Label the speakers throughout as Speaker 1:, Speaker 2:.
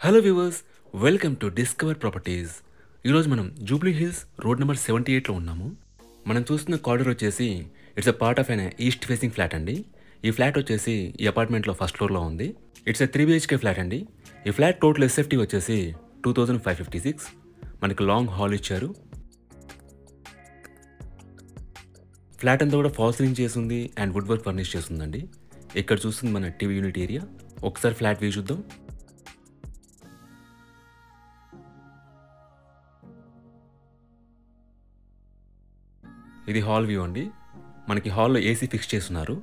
Speaker 1: Hello viewers, welcome to Discover Properties. ఈరోజు మనం Jubilee Hills road number 78లో ఉన్నాము. మనం చూస్తున్న కార్డర్ వచ్చేసి it's a part of an east facing flat అండి. ఈ ఫ్లాట్ వచ్చేసి ఈ అపార్ట్మెంట్లో ఫస్ట్ ఫ్లోర్లో ఉంది. ఇట్స్ ఎ 3 BHK ఫ్లాట్ అండి. ఈ ఫ్లాట్ టోటల్ SFT వచ్చేసి 2556. మనకి లాంగ్ హాల్ ఇచ్చారు. ఫ్లాట్ అంతా కూడా ఫాల్ సీలింగ్ చేసింది అండ్ వుడ్ వర్క్ ఫర్నిష్ చేస్తుందండి. ఇక్కడ చూస్తుంది మన టీవీ యూనిట్ ఏరియా. ఒకసారి ఫ్లాట్ వ్యూ చూద్దాం. ఇది హాల్ వ్యూ అండి. మనకి హాల్లో ఏసీ ఫిక్స్ చేస్తున్నారు.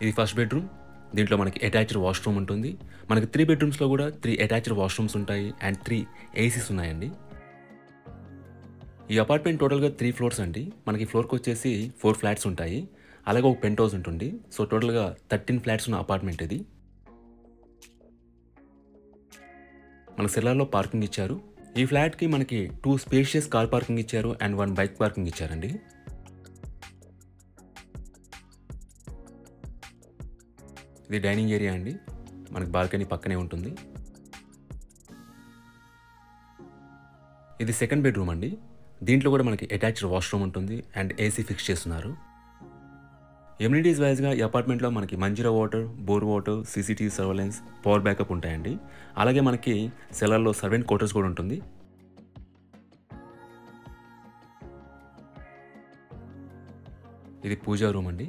Speaker 1: ఇది ఫస్ట్ బెడ్రూమ్. దీంట్లో మనకి అటాచ్డ్ వాష్రూమ్ ఉంటుంది. మనకి 3 బెడ్రూమ్స్లో కూడా 3 అటాచ్డ్ వాష్రూమ్స్ ఉంటాయి అండ్ 3 ఏసీస్ ఉన్నాయండి. ఈ అపార్ట్మెంట్ టోటల్గా 3 ఫ్లోర్స్ అండి. మనకి ఫ్లోర్కి వచ్చేసి 4 ఫ్లాట్స్ ఉంటాయి. అలాగే ఒక పెంట్ హౌస్ ఉంటుంది. సో టోటల్గా 13 ఫ్లాట్స్ ఉన్న అపార్ట్మెంట్ ఇది. మన సెల్లార్లో పార్కింగ్ ఇచ్చారు. ఈ ఫ్లాట్కి మనకి 2 స్పేషియస్ కార్ పార్కింగ్ ఇచ్చారు అండ్ 1 బైక్ పార్కింగ్ ఇచ్చారండి. ఇది డైనింగ్ ఏరియా అండి. మనకి బాల్కనీ పక్కనే ఉంటుంది. ఇది సెకండ్ బెడ్రూమ్ అండి. దీంట్లో కూడా మనకి అటాచ్డ్ వాష్రూమ్ ఉంటుంది అండ్ ఏసీ ఫిక్స్ చేస్తున్నారు. ఎమ్యూనిటీస్ వైజ్గా ఈ అపార్ట్మెంట్లో మనకి Manjeera water, bore water, CCTV surveillance, power backup ఉంటాయండి. అలాగే మనకి సెల్లార్లో సర్వెంట్ క్వార్టర్స్ కూడా ఉంటుంది. ఇది పూజా రూమ్ అండి.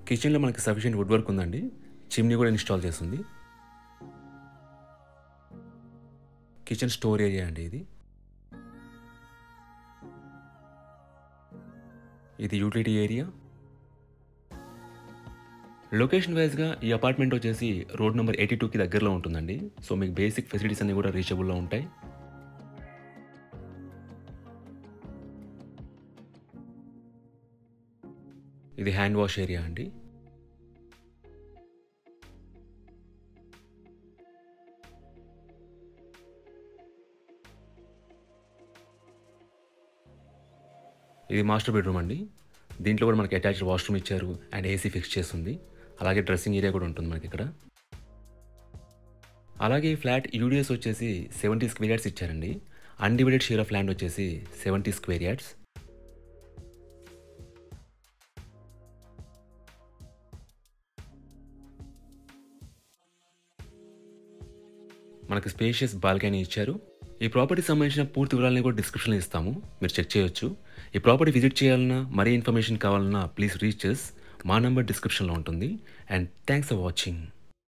Speaker 1: కిచెన్లో మనకి సఫిషియెంట్ వుడ్ వర్క్ ఉందండి. చిమ్నీ కూడా ఇన్స్టాల్ చేస్తుంది. కిచెన్ స్టోర్ ఏరియా అండి ఇది. ఇది యూటిలిటీ ఏరియా. లొకేషన్ వైజ్గా ఈ అపార్ట్మెంట్ వచ్చేసి రోడ్ నెంబర్ 82కి దగ్గరలో ఉంటుందండి. సో మీకు బేసిక్ ఫెసిలిటీస్ అన్నీ కూడా రీచబుల్లో ఉంటాయి. ఇది హ్యాండ్ వాష్ ఏరియా అండి. ఇది మాస్టర్ బెడ్రూమ్ అండి. దీంట్లో కూడా మనకి అటాచ్డ్ వాష్రూమ్ ఇచ్చారు అండ్ ఏసీ ఫిక్స్ చేస్తుంది. అలాగే డ్రెస్సింగ్ ఏరియా కూడా ఉంటుంది మనకి ఇక్కడ. అలాగే ఈ ఫ్లాట్ యూడిఎస్ వచ్చేసి 70 స్క్వేర్ యార్డ్స్ ఇచ్చారండి. అన్డివైడెడ్ షేర్ ఆఫ్ ల్యాండ్ వచ్చేసి 70 స్క్వేర్ యార్డ్స్. మనకి స్పేషియస్ బాల్కనీ ఇచ్చారు. ఈ ప్రాపర్టీకి సంబంధించిన పూర్తి వివరాలని కూడా డిస్క్రిప్షన్లో ఇస్తాము, మీరు చెక్ చేయొచ్చు. ఈ ప్రాపర్టీ విజిట్ చేయాలన్నా మరీ ఇన్ఫర్మేషన్ కావాలన్నా ప్లీజ్ రీచ్ us. మా నంబర్ డిస్క్రిప్షన్లో ఉంటుంది. And thanks for watching.